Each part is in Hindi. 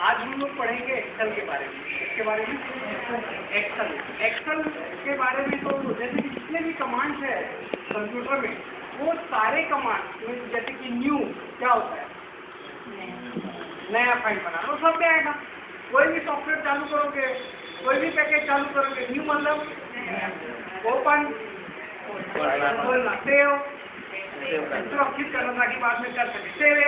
आज हम लोग पढ़ेंगे एक्सेल के बारे में। इसके बारे में एक्सेल के बारे में तो जैसे कि जितने भी कमांड्स है कंप्यूटर में, वो सारे कमांड जैसे कि न्यू क्या होता है, नया फाइल बनाना, वो सब में आएगा। कोई भी सॉफ्टवेयर चालू करोगे, कोई भी पैकेज चालू करोगे, न्यू मतलब ओपन, खोलना, सेव, सुरक्षित करना ताकि बाद में कर सके, सेव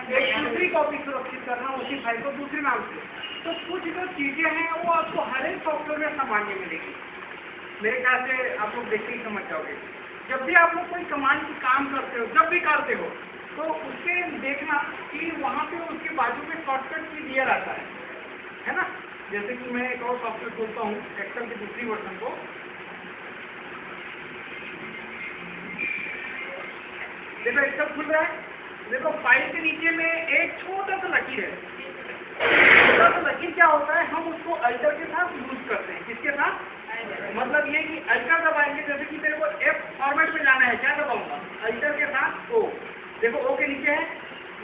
एक दूसरी कॉपी सुरक्षित करना उसी फाइल को दूसरे नाम से। तो कुछ जो चीजें हैं वो आपको हर एक सॉफ्टवेयर में सामान्य मिलेगी। मेरे ख्याल से आप लोग देखते ही समझ जाओगे। जब भी आप लोग कोई कमांड की काम करते हो, जब भी करते हो, तो उसके देखना कि वहाँ पे उसके बाजू में शॉर्टकट की दिया रहता है ना। जैसे कि मैं एक और सॉफ्टवेयर खोलता हूँ एक्सेल की दूसरी वर्जन को। देखो एक्सेल खुल रहा है, देखो फाइल के नीचे में एक छोटा सा लकीर है। छोटा सा लकीर क्या होता है, हम उसको अल्टर के साथ यूज करते हैं। किसके साथ? मतलब ये कि अल्टर दबाएंगे, जैसे कि मेरे को एफ फॉर्मेट में जाना है, क्या दबाऊंगा? अल्टर के साथ ओ। देखो ओ के नीचे है,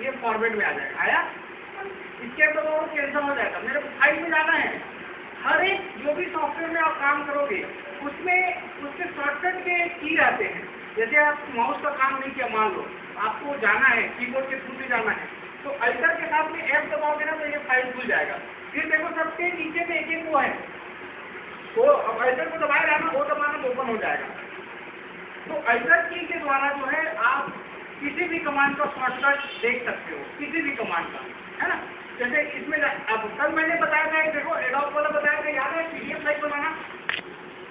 ये फॉर्मेट में आ जाएगा। आया? इसके दबाओ कैंसिल हो जाएगा। मेरे को फाइल में जाना है। हर एक जो भी सॉफ्टवेयर में आप काम करोगे उसमें उसके शॉर्टकट के की रहते हैं। जैसे आप माउस का काम नहीं किया, मान लो आपको जाना है कीबोर्ड के थ्रू से जाना है, तो अल्टर के साथ में एफ दबाओगे ना तो ये फाइल खुल जाएगा। फिर देखो सबके नीचे में एक एक वो है, वो अब अल्टर को दबाएगा ना, वो दबाना तो ओपन हो जाएगा। तो अल्टर की के द्वारा जो है आप किसी भी कमांड का शॉर्टकट देख सकते हो, किसी भी कमांड का, है ना। जैसे इसमें अब कल मैंने बताया था, देखो एडोब वाला बताया था, याद है पीडीएफ फाइल बनाना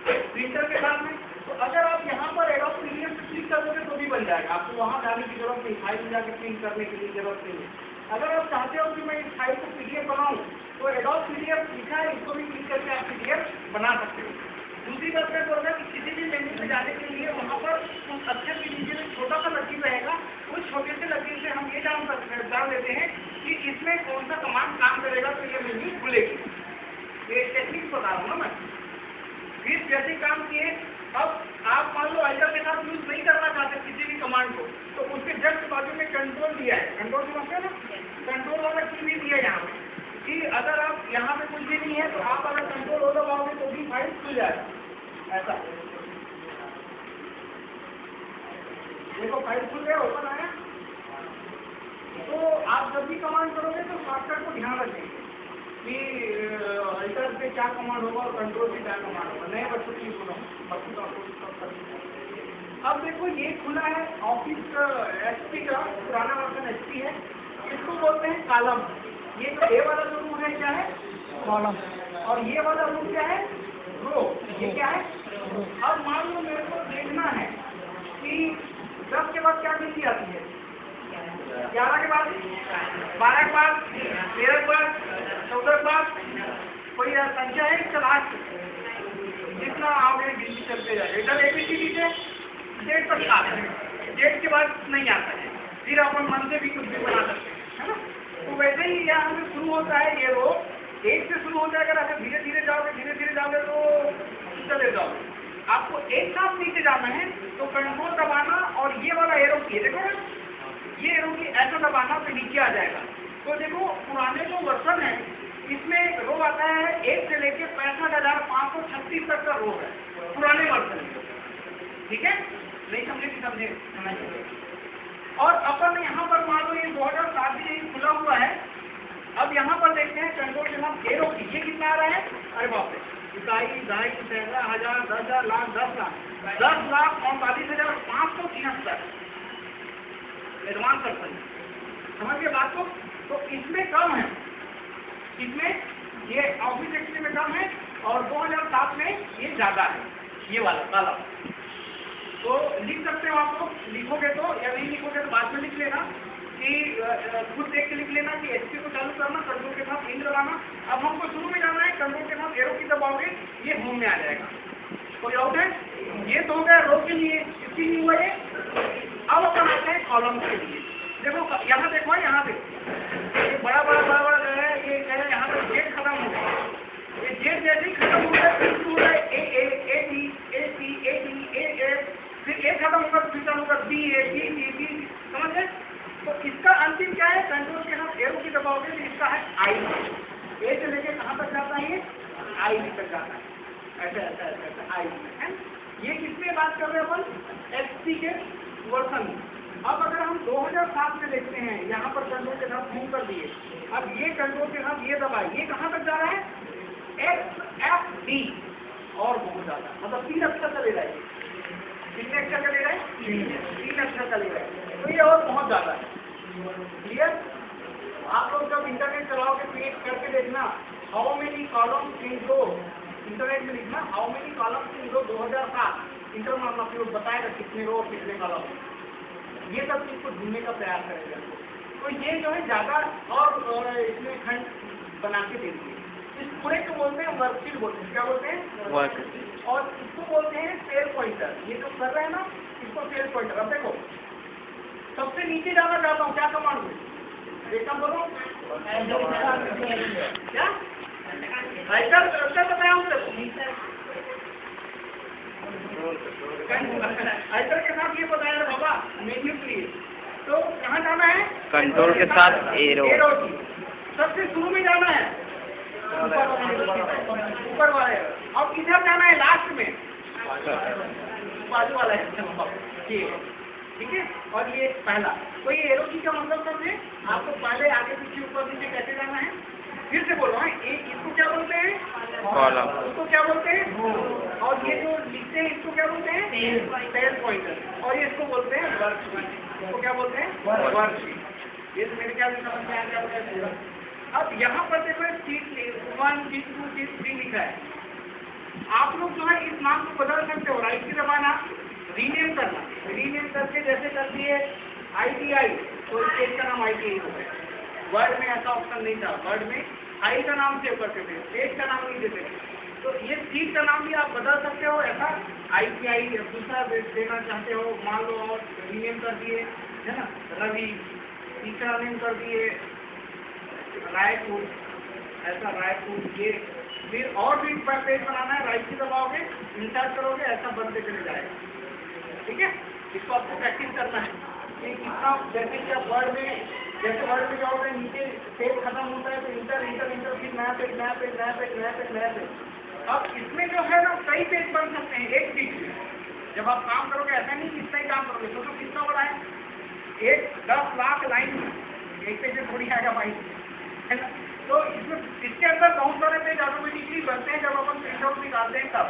प्रिंटर के साथ में। तो अगर आप यहाँ पर एडोब पीडीएफ पे क्लिक करोगे तो भी बन जाएगा, आपको वहाँ जाने की जरूरत नहीं, फाइल में जाकर प्रिंट करने के लिए जरूरत नहीं है। अगर आप चाहते हो कि मैं इस फाइल को पीडीएफ बनाऊँ तो एडोब पीडीएफ लिखा है, इसको भी क्लिक करके आप पीडीएफ बना सकते हो। दूसरी बात मैं बोल रहा कि किसी भी मेन्यू में जाने के लिए वहाँ पर उस अक्षर के नीचे में छोटा सा लकीर रहेगा। उस छोटे से लकीर से हम ये जान लेते हैं कि इसमें कौन सा कमांड काम करेगा, तो ये मेन्यू खुलेगी। ये टेक्निक बता रहा हूँ ना मैं। फिर जैसे काम किए, अब आप मान लो अल्टर के साथ यूज नहीं करना चाहते किसी भी कमांड को, तो उसके जस्ट बाजू में कंट्रोल दिया है। कंट्रोल समझते हो ना, कंट्रोल वाला की भी दिया है यहाँ पे कि अगर आप यहाँ पे कुछ भी नहीं है तो आप अगर कंट्रोल ओ दबाओगे तो भी फाइल खुल जाएगा। ऐसा देखो फाइल खुल गया, ओपन आया। तो आप जब भी कमांड करोगे तो शॉर्टकट को ध्यान रखेंगे कि अल्टर से क्या कमांड होगा और कंट्रोल से क्या कमांड होगा। नए बच्चों की बोला बाकी तो आपको। अब देखो ये खुला है ऑफिस एचपी का, पुराना वर्जन एचपी है, इसको बोलते हैं कॉलम। ये जो ए वाला जो रूम है क्या है? कॉलम। और ये वाला रूम क्या है? रो। ये क्या है? अब मान लो मेरे को देखना है कि 10 के बाद क्या गिनती आती है, 11 के बाद, 12 के बाद, 13 के बाद, 14 के बाद, कोई संख्या है इसका लास्ट, जितना आओगे गिनती चलते जाएगा। इधर एबीसीडी से डेट तक आता है, डेट के बाद नहीं आता है। फिर अपन मन से भी कुछ भी बना सकते हैं, है ना। तो वैसे ही यहाँ से शुरू होता है ये रो, 1 से शुरू हो जाएगा। अगर धीरे धीरे जाओगे तो चले जाओगे। आपको एक साथ नीचे जाना है तो कंट्रोल दबाना और ये वाला एरो की, देखो ये एरो की ऐसा दबाना तो नीचे आ जाएगा। तो देखो पुराने जो वर्जन है इसमें रो आता है 1 से लेके 65,536 तक का रो है पुराने वर्जन में। ठीक है, नहीं समझे कि समझे। और अपन यहाँ पर मान लो ये 2007 में खुला हुआ है। अब यहाँ पर देखते हैं कंट्रोल के नाम एरो की, ये कितना आ रहा है? अरे बाप रे, इकाई, ढाई, 13,000, 10,000, लाख, 10,39,573 एडवांस पर्सन। समझ गए बात को? तो इसमें कम है, इसमें ये ऑफिस एक्सपी में कम है और 2007 में ये ज्यादा है, ये वाला काला। तो लिख सकते हो, आप लोग लिखोगे तो, या नहीं लिखोगे तो बाद में लिख लेना कि खुद देख के लिख लेना कि एचपी को चालू करना, कंट्रोल के साथ इंक दबाना। अब हमको शुरू में जाना है, कंट्रोल के साथ एरो की दबाओगे ये होम में आ जाएगा। कोई डाउट है? ये तो हो गया रो के लिए, इसकी नहीं हुआ ये। अब अपन आते हैं कॉलम के लिए। देखो यहाँ देखो, यहाँ देखो ये बड़ा जो है, ये है यहाँ पर जेड खत्म हो गया। ये जेड जैसे ही खत्म हो गया फिर शुरू है A T A C A T A F, फिर ए खत्म होगा फिर होगा B A B C B. समझ गए? तो इसका अंतिम क्या है? कंट्रोल के साथ एरो की दबाओगे तो इसका है आई, ए से लेके कहाँ तक जाता है, ये आई तक जाता है, ऐसा ऐसा ऐसा ऐसा आई है। ये किसमें बात कर रहे हैं अपन, XP के वर्जन। अब अगर हम 2007 में देखते हैं, यहाँ पर कंट्रोल के साथ मूव कर दिए, अब ये कंट्रोल के साथ ये दबाए, ये कहाँ तक जा रहा है, XFD और बहुत ज्यादा, मतलब 3 अक्षर का ले रहा है। कितने अक्षर का ले रहा है, 3 अक्षर का ले रहा है, तो ये और बहुत ज्यादा है। क्लियर? आप लोग जब इंटरनेट चलाओगे तो एक करके देखना, how many columns in row, internet में लिखना how many columns in row 2007, enter मारना, फिर बताएगा कितने रो और कितने कॉलम, ये सब चीज को ढूंढने का प्रयास करेगा। तो ये जो है ज्यादा और इसमें खंड बना के देती है। इस पूरे को बोलते हैं वर्कशीट बोलते हैं, क्या बोलते हैं, वर्क, और इसको बोलते हैं सेल पॉइंटर। ये जो कर रहे हैं ना, इसको सेल पॉइंटर। अब देखो सबसे नीचे जाना चाहता हूँ, क्या कमांड में, एक काम करो, क्या राइटर बताया हूँ, राइटर के साथ ये बताया था बाबा मेन्यू के लिए। तो कहाँ जाना है, कंट्रोल के साथ एरो, सबसे शुरू में जाना है, ऊपर वाले। अब इधर जाना है लास्ट में, बाजू वाला है, ठीक है। और ये पहला, तो ये एरो की का मतलब समझे, आपको पहले आगे पीछे ऊपर नीचे कैसे जाना है। फिर से बोलो, इसको क्या बोलते हैं, कॉलम, इसको क्या बोलते हैं, और ये जो लिखते हैं इसको क्या बोलते हैं, सेल पॉइंटर, और ये इसको बोलते हैं वर्कशीट। इसको क्या बोलते हैं, वर्कशीट। ये तो मेरे ख्याल से समझ में आ गया। अब यहाँ पर देखो शीट 1, शीट 2, शीट 3 लिखा है। आप लोग जो है इस नाम को बदल सकते हो, राइट की दबाना, रीनेम करना, रीनेम करके जैसे कर दिए ITI, तो इस पेज का नाम ITI हो गया। वर्ड में ऐसा ऑप्शन नहीं था, वर्ड में आई का नाम सेव करते थे, पेज का नाम नहीं देते थे। तो ये सीट का नाम भी आप बदल सकते हो, ऐसा ITI दूसरा देना चाहते हो, मान लो, और रीनेम कर दिए, है ना, रवि, तीसरा नेम कर दिए रायपुर, ऐसा रायपुर। ये फिर और भी पेज बनाना है, राइट की दबाओगे, इंसर्ट करोगे, ऐसा बनते चले जाएगा। ठीक है, इसको आपको प्रैक्टिस करना है कि कितना, जैसे कि आप वर्ड में, जैसे वर्ड में जाओगे नीचे पेज खत्म होता है तो इंटर इंटर इंटर, फिर नया पेज नया पेज नया पेज नया पेज नया पेज। अब इसमें जो है ना कई पेज बन सकते हैं एक चीज में। जब आप काम करोगे ऐसा नहीं कि इतना ही काम करोगे, तो कितना बड़ा है, 10 लाख लाइन एक पेज में थोड़ी आएगा भाई, है ना। तो इसमें इसके अंदर बहुत सारे पेज ऑटोमेटिकली बनते हैं जब अपन प्रिंट आउट निकालते हैं तब।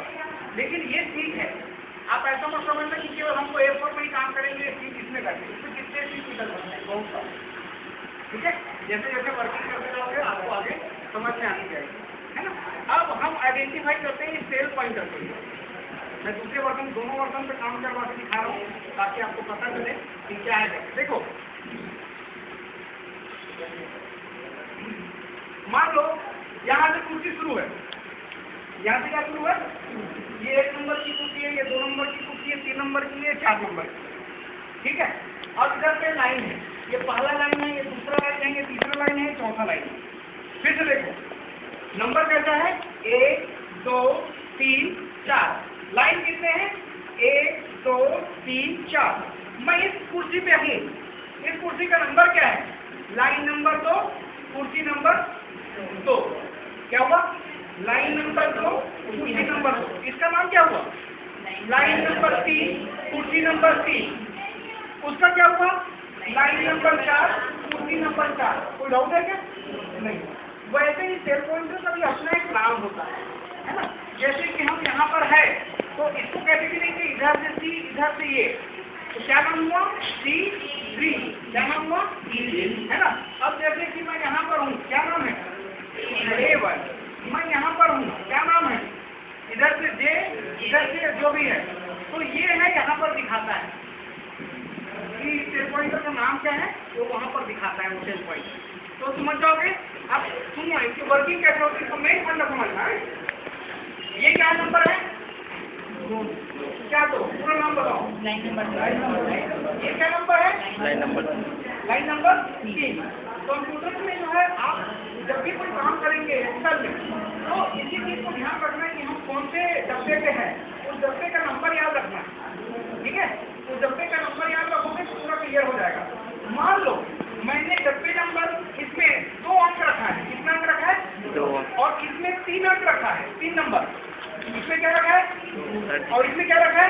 लेकिन ये ठीक है, आप ऐसा मत समझना कि केवल हमको A4 में ही काम करेंगे, सीट इसमें करते हैं, इसमें कितने सीट निकल सकते हैं, बहुत सारे। ठीक है, जैसे जैसे वर्किंग करते जाओगे आपको आगे समझ में आनी जाएगी, है ना। अब हम आइडेंटिफाई करते हैं सेल पॉइंटर को। मैं दूसरे वर्जन, दोनों वर्जन पे काम करवा के दिखा रहा हूँ ताकि आपको पता चले कि क्या है। देखो, मान लो यहाँ से कुर्सी शुरू है, यहाँ से क्या शुरू है, ये 1 नंबर की कुर्सी है, ये 2 नंबर की कुर्सी है, 3 नंबर की है, 4 नंबर की। ठीक है, अब इधर पे लाइन है, ये पहला लाइन है, ये दूसरा लाइन है, ये तीसरा लाइन है, चौथा लाइन है। फिर से देखो नंबर कैसा है, 1 2 3 4, लाइन कितने हैं, 1 2 3 4। मैं इस कुर्सी पे हूँ, इस कुर्सी का नंबर क्या है, लाइन नंबर 2, कुर्सी नंबर 2। क्या हुआ, लाइन नंबर 2, कुर्सी नंबर 2। इसका नाम क्या हुआ, लाइन नंबर 3, कुर्सी नंबर 3। उसका क्या हुआ, लाइन नंबर 4, कुर्सी नंबर 4। कोई डाउट है क्या, नहीं। वैसे ही सेल पॉइंटर का भी अपना एक नाम होता है ना। जैसे कि हम यहाँ पर है तो इसको कैसे गिनेंगे, इधर से C, इधर से ये, तो क्या नाम हुआ, C3, क्या नाम हुआ, है ना। अब जैसे कि मैं यहाँ पर हूँ, क्या नाम है, A1, मैं यहाँ पर हूँ, क्या नाम है, इधर से J, इधर से जो भी है, तो ये है यहाँ पर दिखाता है कि सेल पॉइंटर का नाम क्या है, वो वहाँ पर दिखाता है वो सेल पॉइंटर। तो समझ जाओगे। अब सुनो, इसकी वर्किंग कैसे होती है, तो मेन फंडा समझना है। ये क्या नंबर है, क्या करो, पूरा नाम बताओ, लाइन नंबर। ये क्या नंबर है, लाइन नंबर 3। कंप्यूटर में जो है आप जब भी कोई काम करेंगे एक्सेल में, तो इसी चीज को ध्यान रखना है कि हम कौन से डब्बे पे हैं, उस डब्बे का नंबर याद रखना है। ठीक है, उस डब्बे का नंबर याद रखोगे तो पूरा क्लियर हो जाएगा। मान लो मैंने डब्बे नंबर इसमें 2 अंक रखा है, कितना अंक रखा है? 2 और इसमें 3 अंक रखा है, 3 नंबर। इसमें क्या रखा है? और इसमें क्या रखा है?